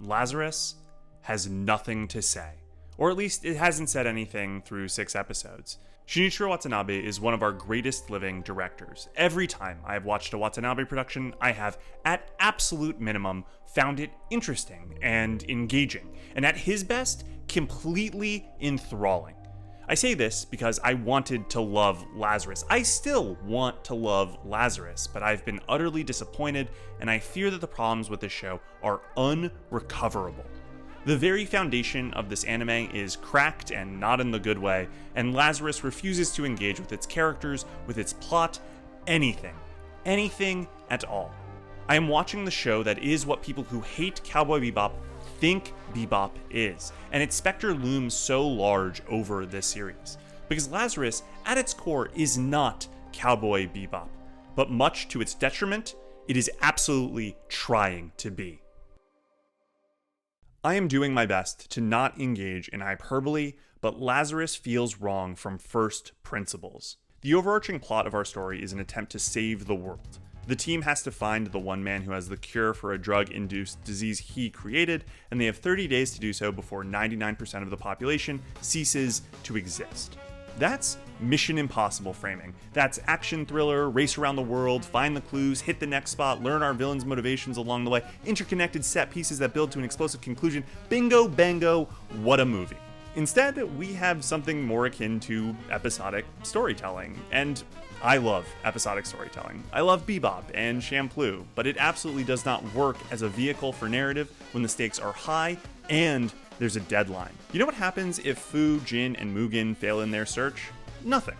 Lazarus has nothing to say. Or at least it hasn't said anything through 6 episodes. Shinichiro Watanabe is one of our greatest living directors. Every time I have watched a Watanabe production, I have, at absolute minimum, found it interesting and engaging, and at his best, completely enthralling. I say this because I wanted to love Lazarus. I still want to love Lazarus, but I've been utterly disappointed, and I fear that the problems with this show are unrecoverable. The very foundation of this anime is cracked and not in the good way, and Lazarus refuses to engage with its characters, with its plot, anything at all. I am watching the show that is what people who hate Cowboy Bebop think Bebop is, and its specter looms so large over this series. Because Lazarus, at its core, is not Cowboy Bebop, but much to its detriment, it is absolutely trying to be. I am doing my best to not engage in hyperbole, but Lazarus feels wrong from first principles. The overarching plot of our story is an attempt to save the world. The team has to find the one man who has the cure for a drug-induced disease he created, and they have 30 days to do so before 99% of the population ceases to exist. That's Mission Impossible framing. That's action thriller, race around the world, find the clues, hit the next spot, learn our villains' motivations along the way, interconnected set pieces that build to an explosive conclusion. Bingo, bango, what a movie. Instead, we have something more akin to episodic storytelling, and I love episodic storytelling. I love Bebop and Champloo, but it absolutely does not work as a vehicle for narrative when the stakes are high and there's a deadline. You know what happens if Fu, Jin, and Mugen fail in their search? Nothing.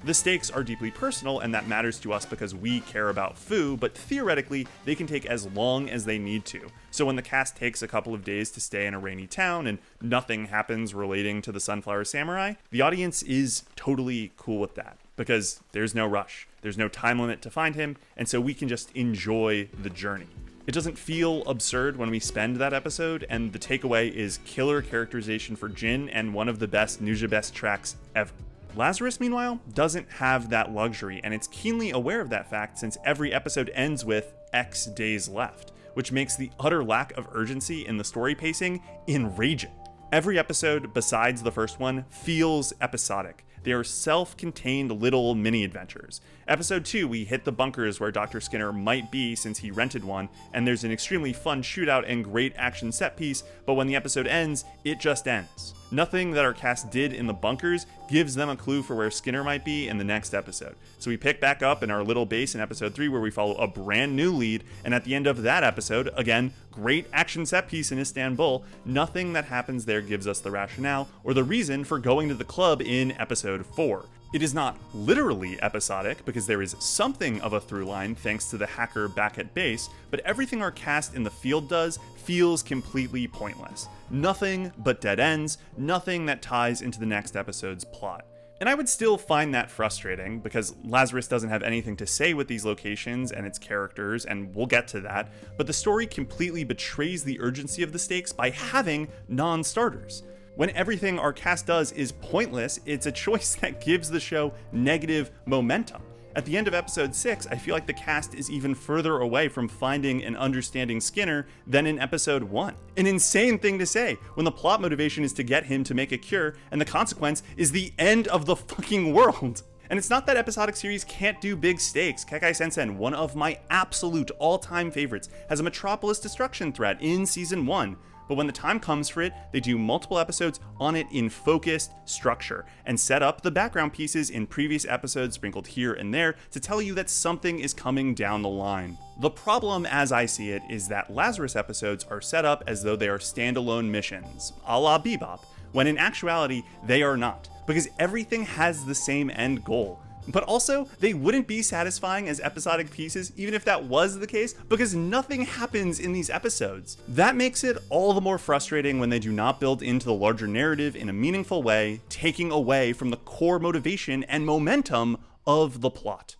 The stakes are deeply personal, and that matters to us because we care about Fu, but theoretically, they can take as long as they need to. So when the cast takes a couple of days to stay in a rainy town and nothing happens relating to the Sunflower Samurai, the audience is totally cool with that, because there's no rush, there's no time limit to find him, and so we can just enjoy the journey. It doesn't feel absurd when we spend that episode, and the takeaway is killer characterization for Jin and one of the best Nuja Best tracks ever. Lazarus, meanwhile, doesn't have that luxury, and it's keenly aware of that fact since every episode ends with X days left, which makes the utter lack of urgency in the story pacing enraging. Every episode, besides the first one, feels episodic. They are self-contained little mini-adventures. Episode 2, we hit the bunkers where Dr. Skinner might be since he rented one, and there's an extremely fun shootout and great action set piece, but when the episode ends, it just ends. Nothing that our cast did in the bunkers gives them a clue for where Skinner might be in the next episode. So we pick back up in our little base in episode 3 where we follow a brand new lead, and at the end of that episode, again, great action set piece in Istanbul, nothing that happens there gives us the rationale or the reason for going to the club in episode 4. It is not literally episodic because there is something of a through line thanks to the hacker back at base, but everything our cast in the field does feels completely pointless. Nothing but dead ends, nothing that ties into the next episode's plot. And I would still find that frustrating because Lazarus doesn't have anything to say with these locations and its characters, and we'll get to that, but the story completely betrays the urgency of the stakes by having non-starters. When everything our cast does is pointless, it's a choice that gives the show negative momentum. At the end of episode 6, I feel like the cast is even further away from finding and understanding Skinner than in episode 1. An insane thing to say when the plot motivation is to get him to make a cure and the consequence is the end of the fucking world. And it's not that episodic series can't do big stakes. Kekai Sensen, one of my absolute all-time favorites, has a Metropolis destruction threat in season 1. But when the time comes for it, they do multiple episodes on it in focused structure and set up the background pieces in previous episodes sprinkled here and there to tell you that something is coming down the line. The problem, as I see it, is that Lazarus episodes are set up as though they are standalone missions, a la Bebop, when in actuality, they are not, because everything has the same end goal. But also, they wouldn't be satisfying as episodic pieces even if that was the case, because nothing happens in these episodes. That makes it all the more frustrating when they do not build into the larger narrative in a meaningful way, taking away from the core motivation and momentum of the plot.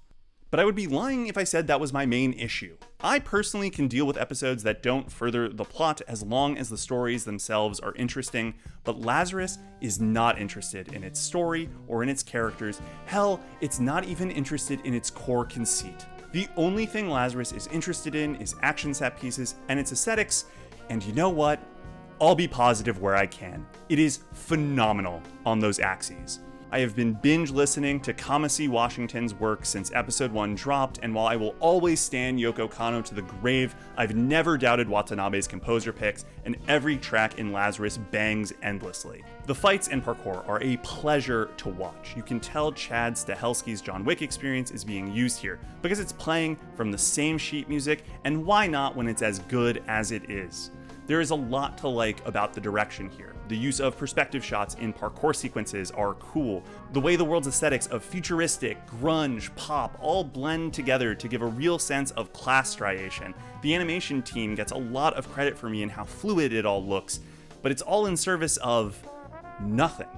But I would be lying if I said that was my main issue. I personally can deal with episodes that don't further the plot as long as the stories themselves are interesting, but Lazarus is not interested in its story or in its characters. Hell, it's not even interested in its core conceit. The only thing Lazarus is interested in is action set pieces and its aesthetics, and you know what? I'll be positive where I can. It is phenomenal on those axes. I have been binge listening to Kamasi Washington's work since episode 1 dropped, and while I will always stand Yoko Kanno to the grave, I've never doubted Watanabe's composer picks, and every track in Lazarus bangs endlessly. The fights and parkour are a pleasure to watch. You can tell Chad Stahelski's John Wick experience is being used here, because it's playing from the same sheet music, and why not when it's as good as it is? There is a lot to like about the direction here. The use of perspective shots in parkour sequences are cool. The way the world's aesthetics of futuristic, grunge, pop all blend together to give a real sense of class striation. The animation team gets a lot of credit for me in how fluid it all looks, but it's all in service of nothing.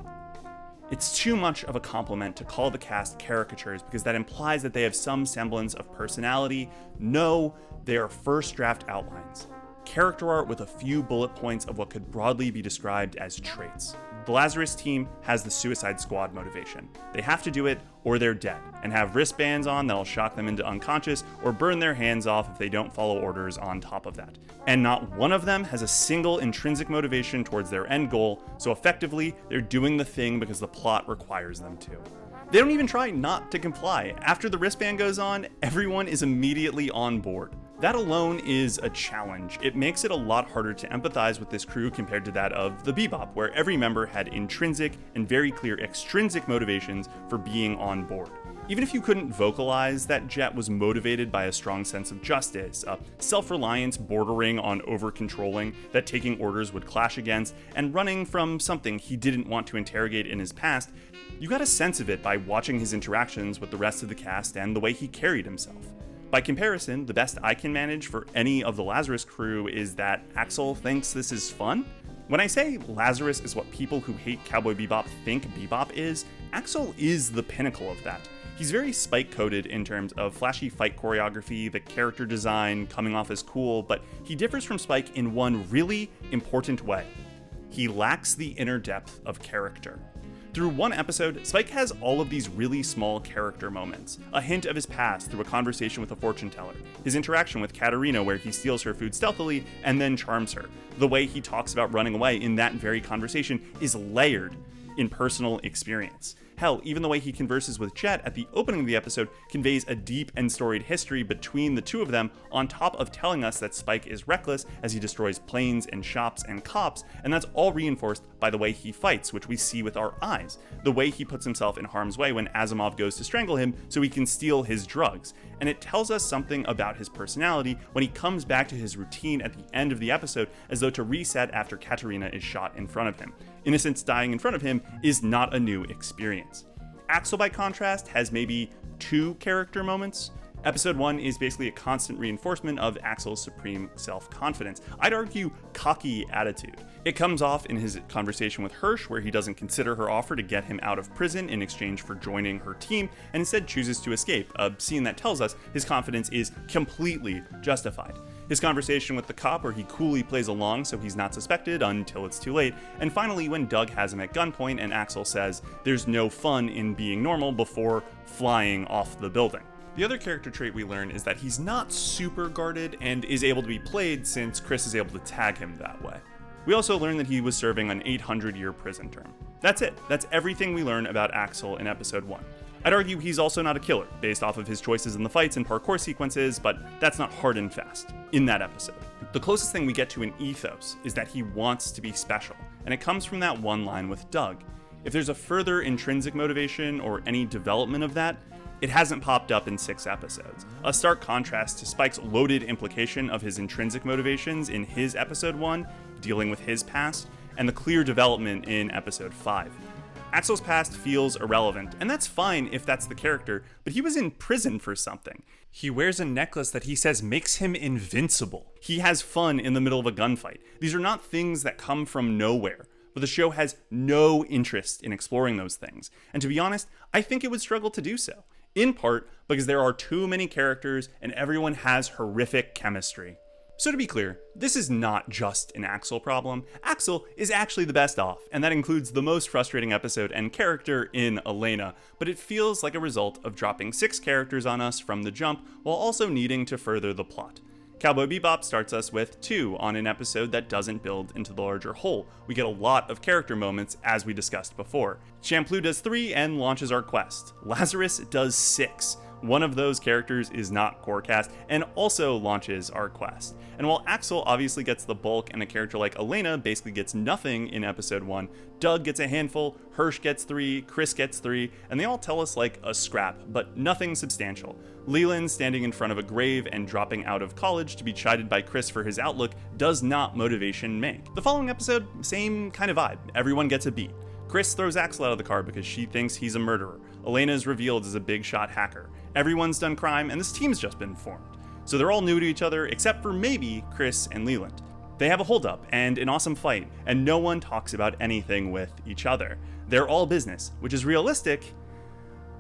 It's too much of a compliment to call the cast caricatures because that implies that they have some semblance of personality. No, they are first draft outlines. Character art with a few bullet points of what could broadly be described as traits. The Lazarus team has the Suicide Squad motivation. They have to do it or they're dead, and have wristbands on that'll shock them into unconscious or burn their hands off if they don't follow orders on top of that. And not one of them has a single intrinsic motivation towards their end goal, so effectively, they're doing the thing because the plot requires them to. They don't even try not to comply. After the wristband goes on, everyone is immediately on board. That alone is a challenge. It makes it a lot harder to empathize with this crew compared to that of the Bebop, where every member had intrinsic and very clear extrinsic motivations for being on board. Even if you couldn't vocalize that Jet was motivated by a strong sense of justice, a self-reliance bordering on over-controlling that taking orders would clash against, and running from something he didn't want to interrogate in his past, you got a sense of it by watching his interactions with the rest of the cast and the way he carried himself. By comparison, the best I can manage for any of the Lazarus crew is that Axel thinks this is fun. When I say Lazarus is what people who hate Cowboy Bebop think Bebop is, Axel is the pinnacle of that. He's very Spike-coded in terms of flashy fight choreography, the character design coming off as cool, but he differs from Spike in one really important way. He lacks the inner depth of character. Through one episode, Spike has all of these really small character moments. A hint of his past through a conversation with a fortune teller, his interaction with Katarina where he steals her food stealthily and then charms her. The way he talks about running away in that very conversation is layered in personal experience. Hell, even the way he converses with Jet at the opening of the episode conveys a deep and storied history between the two of them, on top of telling us that Spike is reckless as he destroys planes and shops and cops, and that's all reinforced by the way he fights, which we see with our eyes. The way he puts himself in harm's way when Asimov goes to strangle him so he can steal his drugs. And it tells us something about his personality when he comes back to his routine at the end of the episode as though to reset after Katarina is shot in front of him. Innocence dying in front of him is not a new experience. Axel, by contrast, has maybe 2 character moments. Episode 1 is basically a constant reinforcement of Axel's supreme self-confidence. I'd argue cocky attitude. It comes off in his conversation with Hirsch, where he doesn't consider her offer to get him out of prison in exchange for joining her team, and instead chooses to escape, a scene that tells us his confidence is completely justified. His conversation with the cop where he coolly plays along so he's not suspected until it's too late, and finally when Doug has him at gunpoint and Axel says there's no fun in being normal before flying off the building. The other character trait we learn is that he's not super guarded and is able to be played since Chris is able to tag him that way. We also learn that he was serving an 800-year prison term. That's it. That's everything we learn about Axel in episode 1. I'd argue he's also not a killer, based off of his choices in the fights and parkour sequences, but that's not hard and fast in that episode. The closest thing we get to an ethos is that he wants to be special, and it comes from that one line with Doug. If there's a further intrinsic motivation or any development of that, it hasn't popped up in 6 episodes. A stark contrast to Spike's loaded implication of his intrinsic motivations in his episode 1, dealing with his past, and the clear development in episode 5. Axel's past feels irrelevant, and that's fine if that's the character, but he was in prison for something. He wears a necklace that he says makes him invincible. He has fun in the middle of a gunfight. These are not things that come from nowhere, but the show has no interest in exploring those things. And to be honest, I think it would struggle to do so. In part because there are too many characters and everyone has horrific chemistry. So to be clear, this is not just an Axel problem. Axel is actually the best off, and that includes the most frustrating episode and character in Elena, but it feels like a result of dropping 6 characters on us from the jump while also needing to further the plot. Cowboy Bebop starts us with 2 on an episode that doesn't build into the larger whole. We get a lot of character moments, as we discussed before. Champloo does 3 and launches our quest. Lazarus does 6. One of those characters is not core cast and also launches our quest. And while Axel obviously gets the bulk and a character like Elena basically gets nothing in episode 1, Doug gets a handful, Hirsch gets 3, Chris gets 3, and they all tell us like a scrap, but nothing substantial. Leland standing in front of a grave and dropping out of college to be chided by Chris for his outlook does not motivation make. The following episode, same kind of vibe. Everyone gets a beat. Chris throws Axel out of the car because she thinks he's a murderer. Elena is revealed as a big shot hacker. Everyone's done crime, and this team's just been formed. So they're all new to each other, except for maybe Chris and Leland. They have a holdup and an awesome fight, and no one talks about anything with each other. They're all business, which is realistic,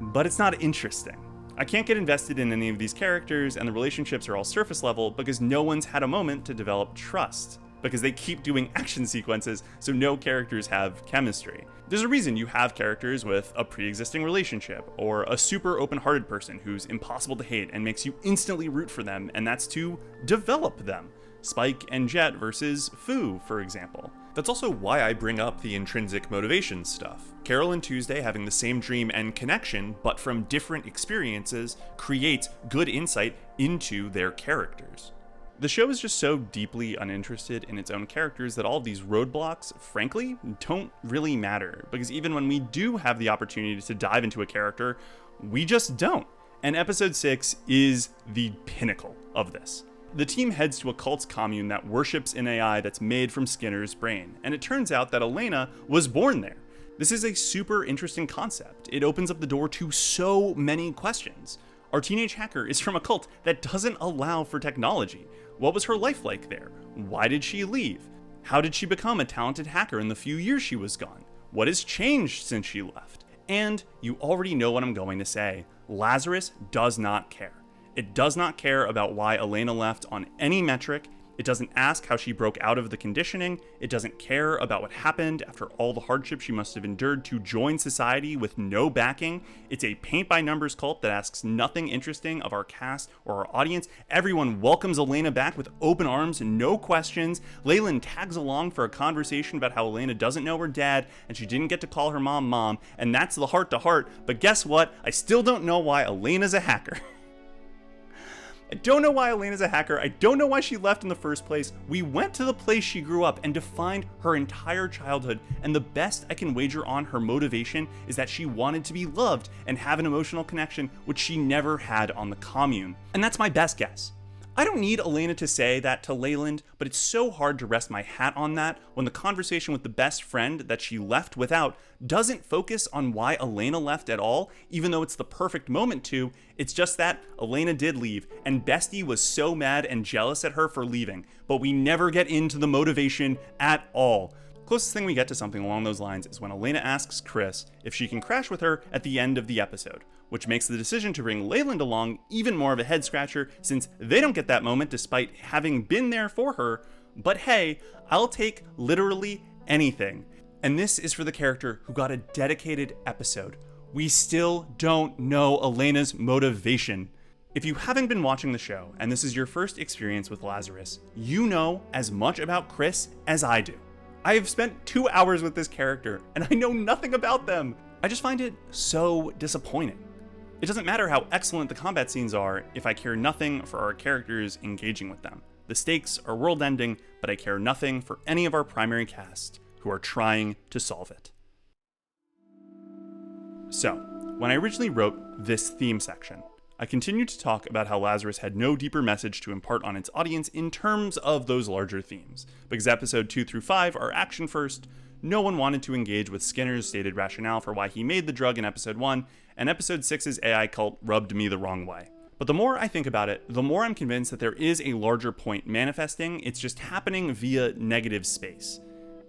but it's not interesting. I can't get invested in any of these characters, and the relationships are all surface level because no one's had a moment to develop trust. Because they keep doing action sequences, so no characters have chemistry. There's a reason you have characters with a pre-existing relationship, or a super open-hearted person who's impossible to hate and makes you instantly root for them, and that's to develop them. Spike and Jet versus Fu, for example. That's also why I bring up the intrinsic motivation stuff. Carole and Tuesday having the same dream and connection, but from different experiences, creates good insight into their characters. The show is just so deeply uninterested in its own characters that all of these roadblocks, frankly, don't really matter, because even when we do have the opportunity to dive into a character, we just don't. And episode 6 is the pinnacle of this. The team heads to a cult's commune that worships an AI that's made from Skinner's brain, and it turns out that Elena was born there. This is a super interesting concept. It opens up the door to so many questions. Our teenage hacker is from a cult that doesn't allow for technology. What was her life like there? Why did she leave? How did she become a talented hacker in the few years she was gone? What has changed since she left? And you already know what I'm going to say. Lazarus does not care. It does not care about why Elena left on any metric. It doesn't ask how she broke out of the conditioning. It doesn't care about what happened after all the hardship she must have endured to join society with no backing. It's a paint-by-numbers cult that asks nothing interesting of our cast or our audience. Everyone welcomes Elena back with open arms and no questions. Leyland tags along for a conversation about how Elena doesn't know her dad and she didn't get to call her mom mom, and that's the heart-to-heart. But guess what? I still don't know why Elena's a hacker. I don't know why Elena's a hacker. I don't know why she left in the first place. We went to the place she grew up and defined her entire childhood, and the best I can wager on her motivation is that she wanted to be loved and have an emotional connection, which she never had on the commune. And that's my best guess. I don't need Elena to say that to Leyland, but it's so hard to rest my hat on that when the conversation with the best friend that she left without doesn't focus on why Elena left at all, even though it's the perfect moment to. It's just that Elena did leave, and Bestie was so mad and jealous at her for leaving, but we never get into the motivation at all. Closest thing we get to something along those lines is when Elena asks Chris if she can crash with her at the end of the episode, which makes the decision to bring Leyland along even more of a head scratcher since they don't get that moment despite having been there for her. But hey, I'll take literally anything. And this is for the character who got a dedicated episode. We still don't know Elena's motivation. If you haven't been watching the show and this is your first experience with Lazarus, you know as much about Chris as I do. I have spent 2 hours with this character and I know nothing about them. I just find it so disappointing. It doesn't matter how excellent the combat scenes are if I care nothing for our characters engaging with them. The stakes are world-ending, but I care nothing for any of our primary cast who are trying to solve it. So, when I originally wrote this theme section, I continued to talk about how Lazarus had no deeper message to impart on its audience in terms of those larger themes. Because episode 2 through 5 are action first, no one wanted to engage with Skinner's stated rationale for why he made the drug in episode 1, and episode 6's AI cult rubbed me the wrong way. But the more I think about it, the more I'm convinced that there is a larger point manifesting. It's just happening via negative space.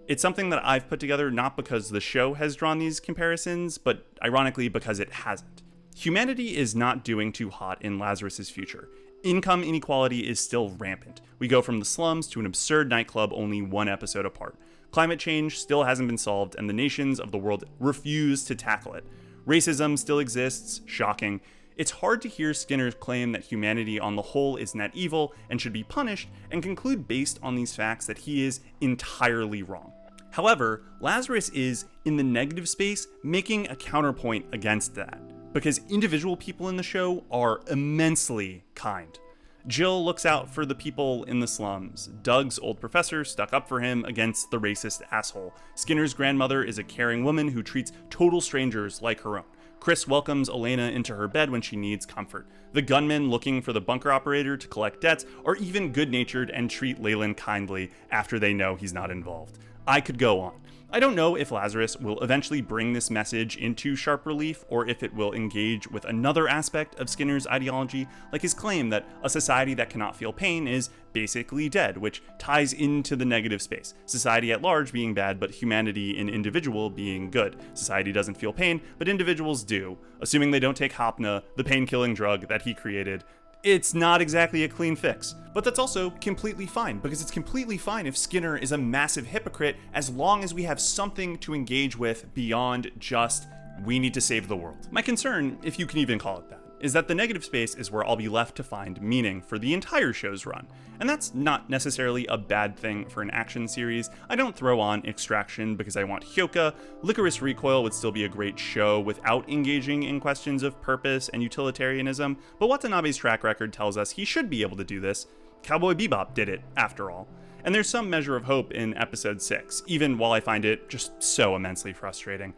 It's something that I've put together not because the show has drawn these comparisons, but ironically because it hasn't. Humanity is not doing too hot in Lazarus's future. Income inequality is still rampant. We go from the slums to an absurd nightclub only 1 episode apart. Climate change still hasn't been solved, and the nations of the world refuse to tackle it. Racism still exists, shocking. It's hard to hear Skinner's claim that humanity on the whole is net evil and should be punished, and conclude based on these facts that he is entirely wrong. However, Lazarus is, in the negative space, making a counterpoint against that, because individual people in the show are immensely kind. Jill looks out for the people in the slums. Doug's old professor stuck up for him against the racist asshole. Skinner's grandmother is a caring woman who treats total strangers like her own. Chris welcomes Elena into her bed when she needs comfort. The gunmen looking for the bunker operator to collect debts are even good-natured and treat Leyland kindly after they know he's not involved. I could go on. I don't know if Lazarus will eventually bring this message into sharp relief, or if it will engage with another aspect of Skinner's ideology, like his claim that a society that cannot feel pain is basically dead, which ties into the negative space. Society at large being bad, but humanity in individual being good. Society doesn't feel pain, but individuals do, assuming they don't take Hopna, the pain-killing drug that he created. It's not exactly a clean fix, but that's also completely fine, because it's completely fine if Skinner is a massive hypocrite as long as we have something to engage with beyond just, we need to save the world. My concern, if you can even call it that, is that the negative space is where I'll be left to find meaning for the entire show's run. And that's not necessarily a bad thing for an action series. I don't throw on Extraction because I want Hyoka. Licorice Recoil would still be a great show without engaging in questions of purpose and utilitarianism, but Watanabe's track record tells us he should be able to do this. Cowboy Bebop did it, after all. And there's some measure of hope in episode 6, even while I find it just so immensely frustrating.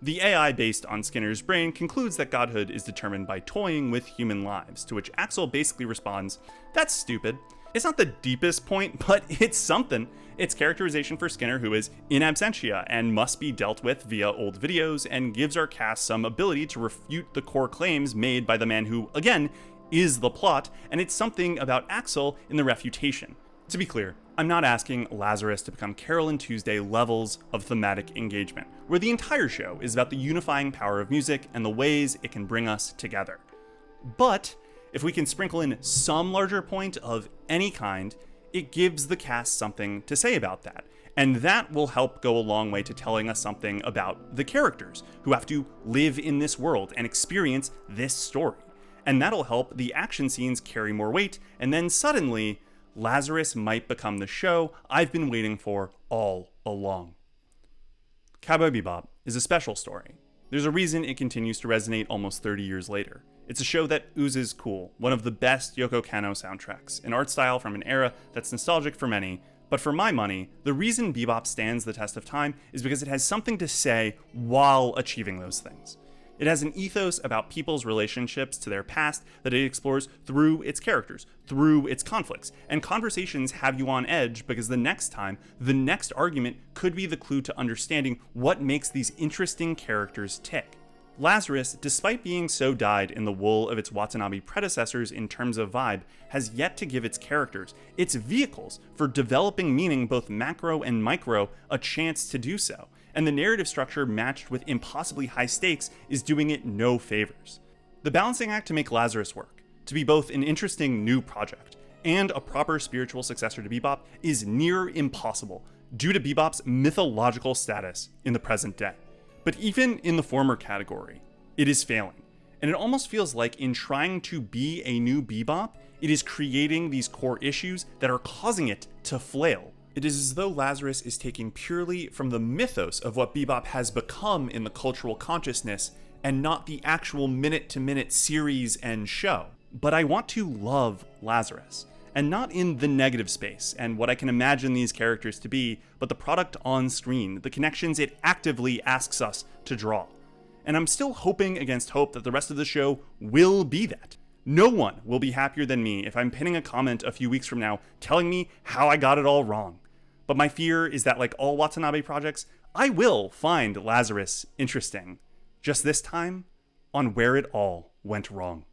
The AI based on Skinner's brain concludes that godhood is determined by toying with human lives, to which Axel basically responds, "That's stupid." It's not the deepest point, but it's something. It's characterization for Skinner, who is in absentia and must be dealt with via old videos, and gives our cast some ability to refute the core claims made by the man who, again, is the plot, and it's something about Axel in the refutation. To be clear, I'm not asking Lazarus to become Carole Tuesday levels of thematic engagement, where the entire show is about the unifying power of music and the ways it can bring us together. But if we can sprinkle in some larger point of any kind, it gives the cast something to say about that. And that will help go a long way to telling us something about the characters who have to live in this world and experience this story. And that'll help the action scenes carry more weight, and then suddenly, Lazarus might become the show I've been waiting for all along. Cowboy Bebop is a special story. There's a reason it continues to resonate almost 30 years later. It's a show that oozes cool, one of the best Yoko Kanno soundtracks, an art style from an era that's nostalgic for many, but for my money, the reason Bebop stands the test of time is because it has something to say while achieving those things. It has an ethos about people's relationships to their past that it explores through its characters, through its conflicts, and conversations have you on edge because the next time, the next argument could be the clue to understanding what makes these interesting characters tick. Lazarus, despite being so dyed in the wool of its Watanabe predecessors in terms of vibe, has yet to give its characters, its vehicles for developing meaning both macro and micro, a chance to do so. And the narrative structure matched with impossibly high stakes is doing it no favors. The balancing act to make Lazarus work, to be both an interesting new project and a proper spiritual successor to Bebop, is near impossible due to Bebop's mythological status in the present day. But even in the former category, it is failing. And it almost feels like in trying to be a new Bebop, it is creating these core issues that are causing it to flail. It is as though Lazarus is taking purely from the mythos of what Bebop has become in the cultural consciousness, and not the actual minute-to-minute series and show. But I want to love Lazarus, and not in the negative space, and what I can imagine these characters to be, but the product on screen, the connections it actively asks us to draw. And I'm still hoping against hope that the rest of the show will be that. No one will be happier than me if I'm pinning a comment a few weeks from now telling me how I got it all wrong. But my fear is that, like all Watanabe projects, I will find Lazarus interesting. Just this time, on where it all went wrong.